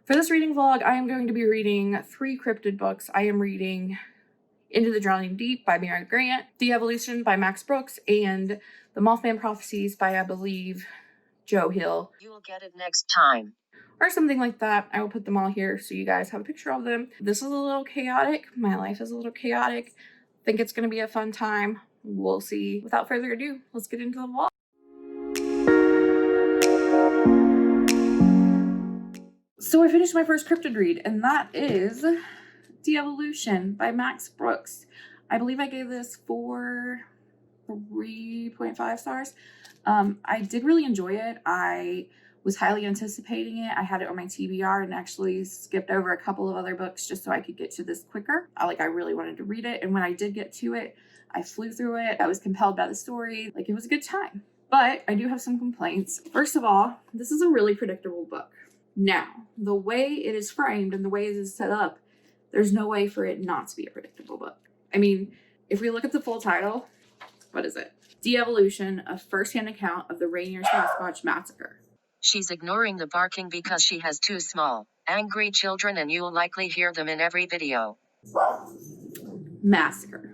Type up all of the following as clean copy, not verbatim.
For this reading vlog, I am going to be reading 3 cryptid books. I am reading Into the Drowning Deep by Mary Grant, De-Evolution by Max Brooks, and The Mothman Prophecies by, I believe, Joe Hill. You will get it next time. Or something like that. I will put them all here so you guys have a picture of them. This is a little chaotic. My life is a little chaotic. I think it's going to be a fun time. We'll see. Without further ado, let's get into the vlog. So I finished my first cryptid read, and that is De-Evolution by Max Brooks. I believe I gave this 3.5 stars. I did really enjoy it. I was highly anticipating it. I had it on my TBR and actually skipped over a couple of other books just so I could get to this quicker. I really wanted to read it, and when I did get to it, I flew through it. I was compelled by the story. It was a good time. But I do have some complaints. First of all, this is a really predictable book. Now, the way it is framed and the way it is set up, there's no way for it not to be a predictable book. I mean, if we look at the full title, what is it? De-Evolution, a first-hand account of the Rainier Sasquatch Massacre. She's ignoring the barking because she has 2 small, angry children and you'll likely hear them in every video. Massacre.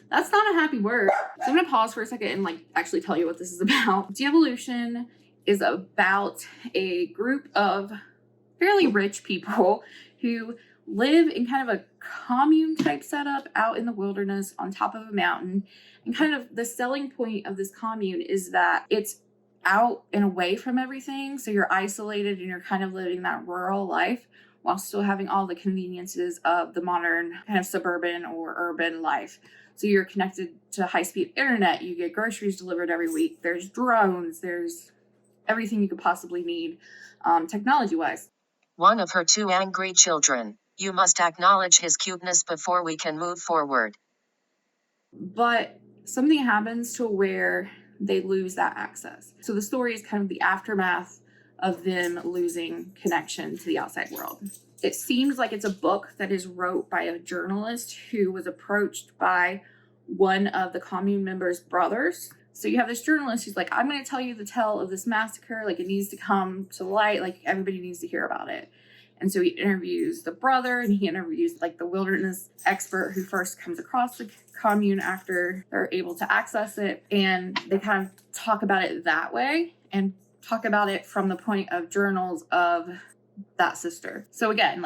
That's not a happy word. So I'm going to pause for a second and actually tell you what this is about. De-Evolution is about a group of fairly rich people who live in kind of a commune type setup out in the wilderness on top of a mountain. And kind of the selling point of this commune is that it's out and away from everything. So you're isolated and you're kind of living that rural life while still having all the conveniences of the modern kind of suburban or urban life. So you're connected to high-speed internet. You get groceries delivered every week. There's drones. There's everything you could possibly need technology-wise. One of her 2 angry children. You must acknowledge his cuteness before we can move forward. But something happens to where they lose that access. So the story is kind of the aftermath of them losing connection to the outside world. It seems like it's a book that is wrote by a journalist who was approached by one of the commune members' brothers. So you have this journalist who's like, I'm going to tell you the tale of this massacre. It needs to come to light. Everybody needs to hear about it. And so he interviews the brother and he interviews the wilderness expert who first comes across the commune after they're able to access it. And they kind of talk about it that way and talk about it from the point of journals of that sister. So again,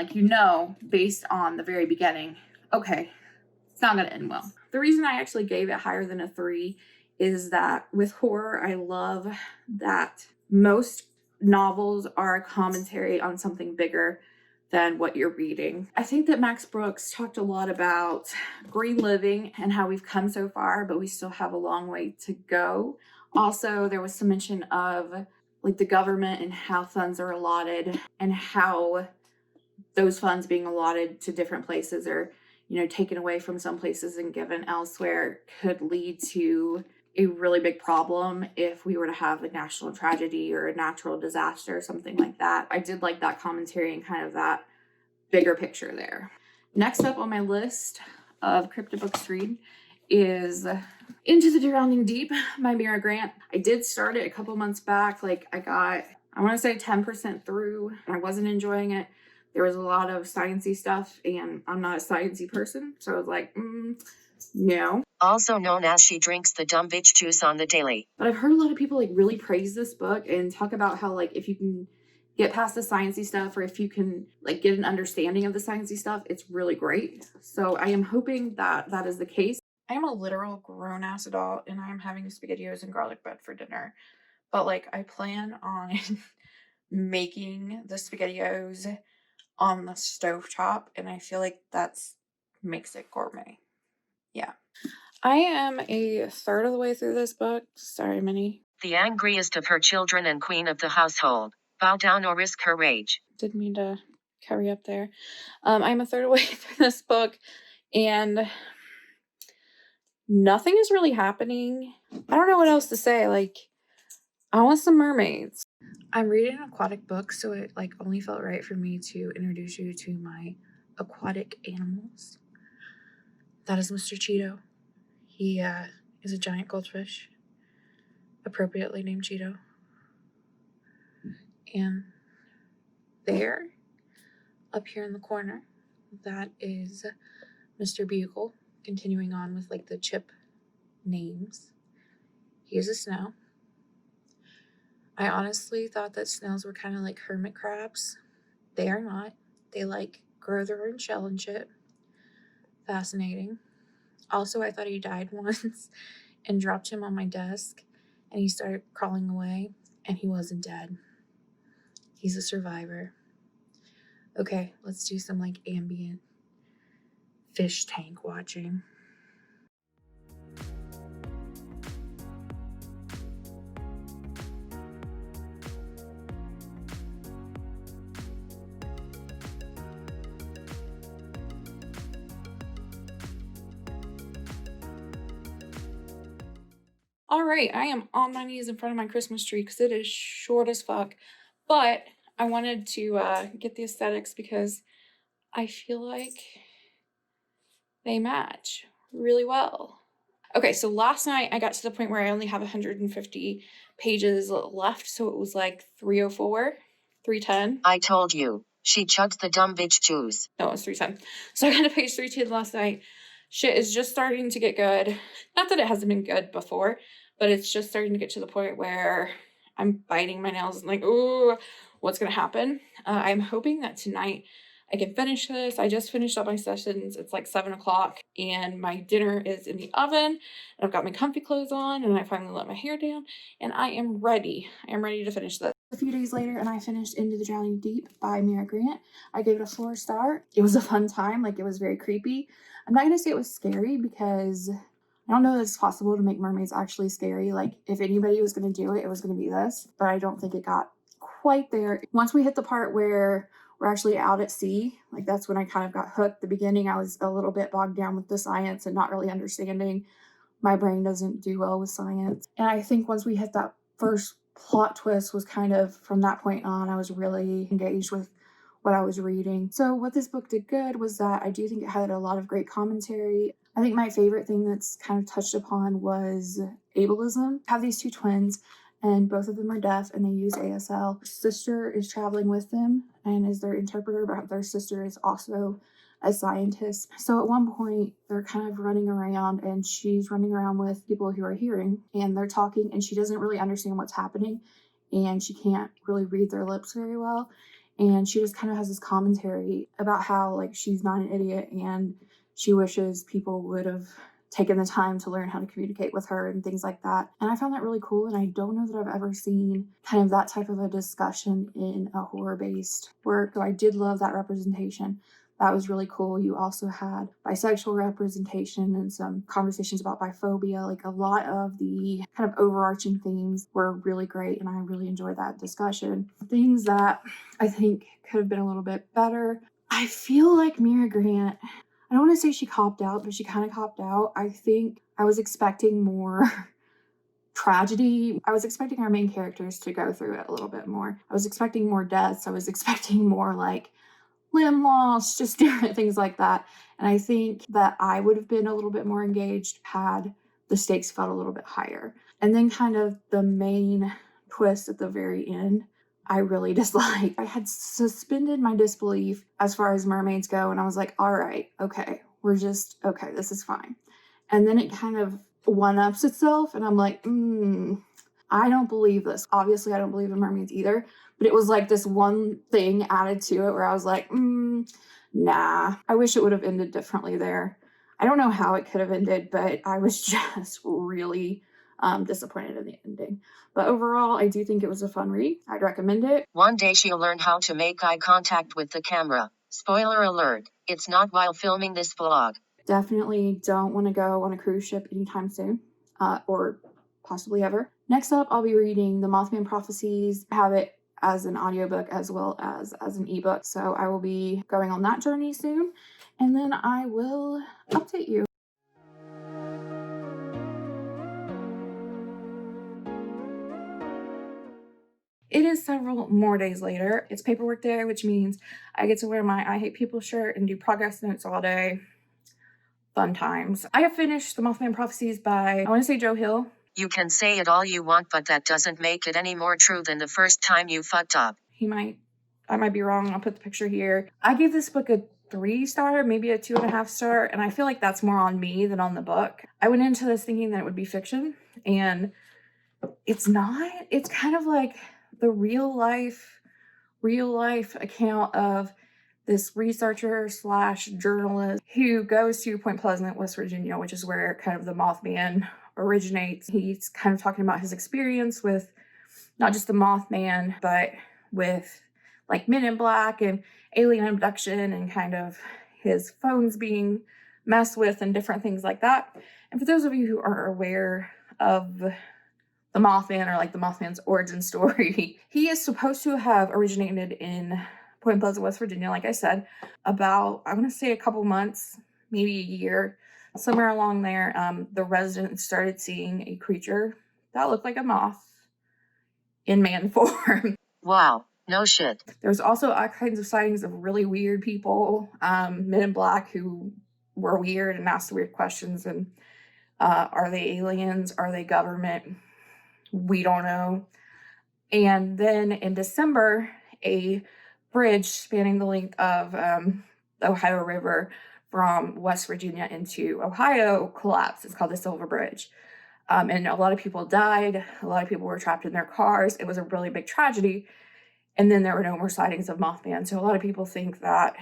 based on the very beginning, okay, it's not going to end well. The reason I actually gave it higher than a 3 is that with horror, I love that most novels are a commentary on something bigger than what you're reading. I think that Max Brooks talked a lot about green living and how we've come so far, but we still have a long way to go. Also, there was some mention of the government and how funds are allotted and how those funds being allotted to different places are, taken away from some places and given elsewhere could lead to a really big problem if we were to have a national tragedy or a natural disaster or something like that. I did like that commentary and kind of that bigger picture there. Next up on my list of cryptid books to read is Into the Drowning Deep by Mary Grant. I did start it a couple months back. I want to say 10% through, and I wasn't enjoying it. There was a lot of sciencey stuff, and I'm not a sciencey person, so I was like, no. Also known as she drinks the dumb bitch juice on the daily. But I've heard a lot of people really praise this book and talk about how if you can get past the sciencey stuff or if you can get an understanding of the sciencey stuff, it's really great. So I am hoping that that is the case. I am a literal grown-ass adult and I am having SpaghettiOs and garlic bread for dinner. But I plan on making the SpaghettiOs on the stovetop, and I feel like that's makes it gourmet. Yeah. I am a third of the way through this book. Sorry, Minnie. The angriest of her children and queen of the household. Bow down or risk her rage. Didn't mean to carry up there. I'm a third of the way through this book, and nothing is really happening. I don't know what else to say. I want some mermaids. I'm reading an aquatic book, so it only felt right for me to introduce you to my aquatic animals. That is Mr. Cheeto. He is a giant goldfish, appropriately named Cheeto. And there Up here in the corner, that is Mr. Bugle, continuing on with like the chip names. He is a snail. I honestly thought that snails were kind of like hermit crabs. They are not. They like grow their own shell and shit. Fascinating. Also, I thought he died once and dropped him on my desk and he started crawling away and he wasn't dead. He's a survivor. Okay, let's do some like ambient fish tank watching. All right, I am on my knees in front of my Christmas tree because it is short as fuck. But I wanted to get the aesthetics because I feel like they match really well. Okay, so last night I got to the point where I only have 150 pages left, so it was like 304, 310. I told you, she chugged the dumb bitch juice. No, it was 310. So I got to page 310 last night. Shit is just starting to get good. Not that it hasn't been good before, but it's just starting to get to the point where I'm biting my nails and like, ooh, what's going to happen? I'm hoping that tonight I can finish this. I just finished up my sessions. It's like 7 o'clock and my dinner is in the oven. And I've got my comfy clothes on and I finally let my hair down and I am ready. I am ready to finish this. A few days later and I finished Into the Drowning Deep by Mira Grant. I gave it a 4-star. It was a fun time. Like, it was very creepy. I'm not going to say it was scary because I don't know that it's possible to make mermaids actually scary. Like, if anybody was going to do it, it was going to be this. But I don't think it got quite there. Once we hit the part where we're actually out at sea, like, that's when I kind of got hooked. The beginning, I was a little bit bogged down with the science and not really understanding. My brain doesn't do well with science. And I think once we hit that first plot twist was kind of from that point on, I was really engaged with what I was reading. So what this book did good was that I do think it had a lot of great commentary. I think my favorite thing that's kind of touched upon was ableism. I have these two twins and both of them are deaf and they use ASL. Sister is traveling with them and is their interpreter, but their sister is also a scientist. So at one point they're kind of running around and she's running around with people who are hearing and they're talking and she doesn't really understand what's happening and she can't really read their lips very well. And she just kind of has this commentary about how, like, she's not an idiot and she wishes people would have taken the time to learn how to communicate with her and things like that. And I found that really cool. And I don't know that I've ever seen kind of that type of a discussion in a horror-based work. So I did love that representation. That was really cool. You also had bisexual representation and some conversations about biphobia. Like, a lot of the kind of overarching themes were really great, and I really enjoyed that discussion. Things that I think could have been a little bit better. I feel like Mira Grant, I don't want to say she copped out, but she kind of copped out. I think I was expecting more tragedy. I was expecting our main characters to go through it a little bit more. I was expecting more deaths. I was expecting more like limb loss, just different things like that. And I think that I would have been a little bit more engaged had the stakes felt a little bit higher. And then kind of the main twist at the very end, I really disliked. I had suspended my disbelief as far as mermaids go. And I was like, all right, okay, okay, this is fine. And then it kind of one-ups itself. And I'm like, I don't believe this. Obviously, I don't believe in mermaids either. But it was like this one thing added to it where I was like, nah. I wish it would have ended differently there. I don't know how it could have ended, but I was just really disappointed in the ending. But overall, I do think it was a fun read. I'd recommend it. One day she'll learn how to make eye contact with the camera. Spoiler alert, it's not while filming this vlog. Definitely don't want to go on a cruise ship anytime soon, or possibly ever. Next up, I'll be reading The Mothman Prophecies. I have it as an audiobook as well as an ebook. So I will be going on that journey soon, and then I will update you. It is several more days later. It's paperwork day, which means I get to wear my I Hate People shirt and do progress notes all day. Fun times. I have finished The Mothman Prophecies by, I want to say, Joe Hill. You can say it all you want, but that doesn't make it any more true than the first time you fucked up. He might I might be wrong. I'll put the picture here. I gave this book a 3-star, maybe a 2.5-star, and I feel like that's more on me than on the book. I went into this thinking that it would be fiction, and it's not. It's kind of like the real life account of this researcher slash journalist who goes to Point Pleasant, West Virginia, which is where kind of the Mothman originates. He's kind of talking about his experience with not just the Mothman, but with like Men in Black and alien abduction and kind of his phones being messed with and different things like that. And for those of you who aren't aware of the Mothman, or like the Mothman's origin story, he is supposed to have originated in Point Pleasant, West Virginia, like I said, about, I want to say a couple months, maybe a year, somewhere along there. The residents started seeing a creature that looked like a moth in man form. Wow, no shit. There's also all kinds of sightings of really weird people, Men in Black, who were weird and asked weird questions. And are they aliens? Are they government? We don't know. And then in December, a bridge spanning the length of the Ohio River from West Virginia into Ohio collapsed. It's called the Silver Bridge. And a lot of people died. A lot of people were trapped in their cars. It was a really big tragedy. And then there were no more sightings of Mothman. So a lot of people think that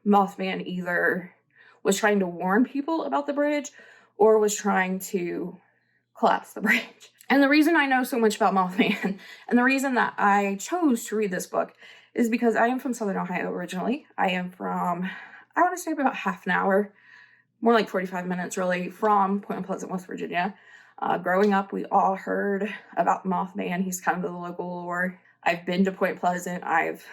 Mothman either was trying to warn people about the bridge or was trying to collapse the bridge. And the reason I know so much about Mothman and the reason that I chose to read this book is because I am from Southern Ohio originally. I am from, I want to say about half an hour, more like 45 minutes really, from Point Pleasant, West Virginia. Growing up, we all heard about Mothman. He's kind of the local lore. I've been to Point Pleasant. I've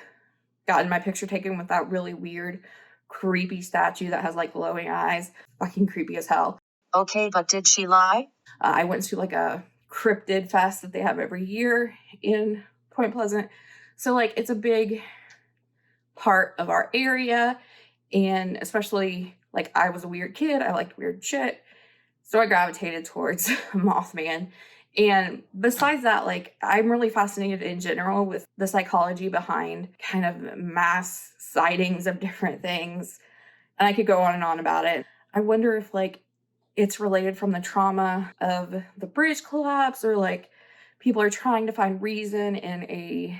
gotten my picture taken with that really weird, creepy statue that has like glowing eyes. Fucking creepy as hell. Okay, but did she lie? I went to like a cryptid fest that they have every year in Point Pleasant. So like it's a big part of our area. And especially like I was a weird kid. I liked weird shit. So I gravitated towards Mothman. And besides that, like I'm really fascinated in general with the psychology behind kind of mass sightings of different things. And I could go on and on about it. I wonder if like it's related from the trauma of the bridge collapse, or like people are trying to find reason in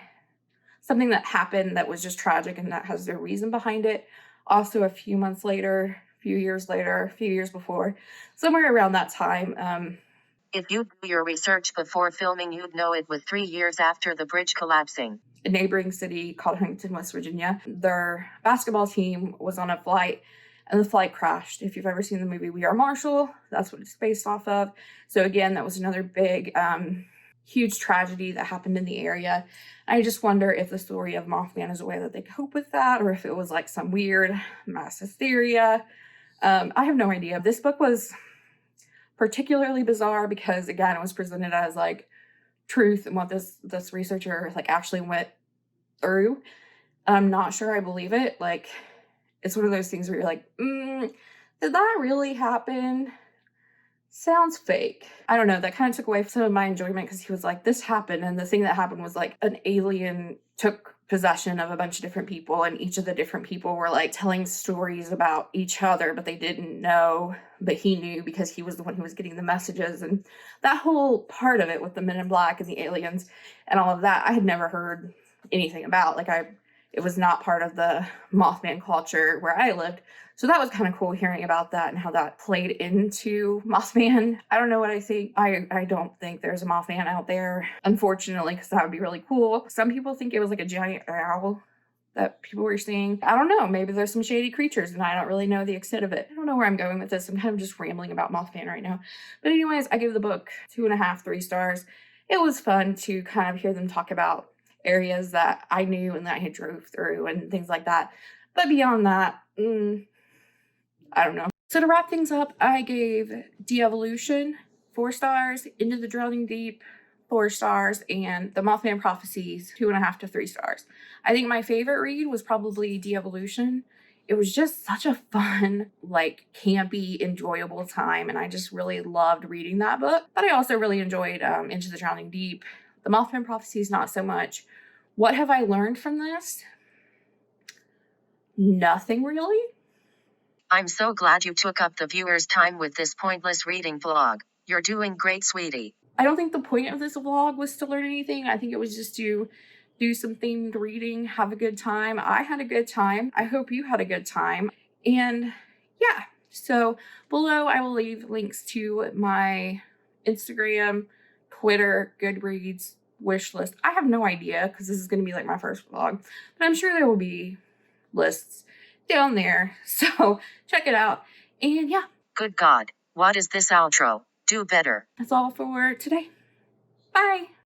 something that happened that was just tragic and that has their reason behind it. Also a few months later, a few years before, somewhere around that time. If you do your research before filming, you'd know it was 3 years after the bridge collapsing. A neighboring city called Huntington, West Virginia, their basketball team was on a flight and the flight crashed. If you've ever seen the movie We Are Marshall, that's what it's based off of. So again, that was another big, huge tragedy that happened in the area. I just wonder if the story of Mothman is a way that they cope with that, or if it was like some weird mass hysteria. I have no idea. This book was particularly bizarre because, again, it was presented as like truth and what this researcher like actually went through. I'm not sure I believe it. Like, it's one of those things where you're like, did that really happen? Sounds fake. I don't know. That kind of took away some of my enjoyment because he was like, this happened. And the thing that happened was like an alien took possession of a bunch of different people. And each of the different people were like telling stories about each other, but they didn't know. But he knew because he was the one who was getting the messages. And that whole part of it with the Men in Black and the aliens and all of that, I had never heard anything about. Like it was not part of the Mothman culture where I lived. So that was kind of cool hearing about that and how that played into Mothman. I don't know what I think. I don't think there's a Mothman out there, unfortunately, because that would be really cool. Some people think it was like a giant owl that people were seeing. I don't know. Maybe there's some shady creatures and I don't really know the extent of it. I don't know where I'm going with this. I'm kind of just rambling about Mothman right now. But anyways, I gave the book 2.5, 3 stars. It was fun to kind of hear them talk about areas that I knew and that I had drove through and things like that. But beyond that, I don't know. So to wrap things up, I gave De-Evolution 4 stars, Into the Drowning Deep 4 stars, and The Mothman Prophecies 2.5 to 3 stars. I think my favorite read was probably De-Evolution. It was just such a fun, like campy, enjoyable time, and I just really loved reading that book. But I also really enjoyed Into the Drowning Deep. The Mothman Prophecies, not so much. What have I learned from this? Nothing really. I'm so glad you took up the viewer's time with this pointless reading vlog. You're doing great, sweetie. I don't think the point of this vlog was to learn anything. I think it was just to do some themed reading, have a good time. I had a good time. I hope you had a good time. And yeah, so below I will leave links to my Instagram, Twitter, Goodreads, wish list. I have no idea because this is going to be like my first vlog, but I'm sure there will be lists down there. So check it out. And yeah, Good God, what is this outro? Do better. that's all for today. Bye.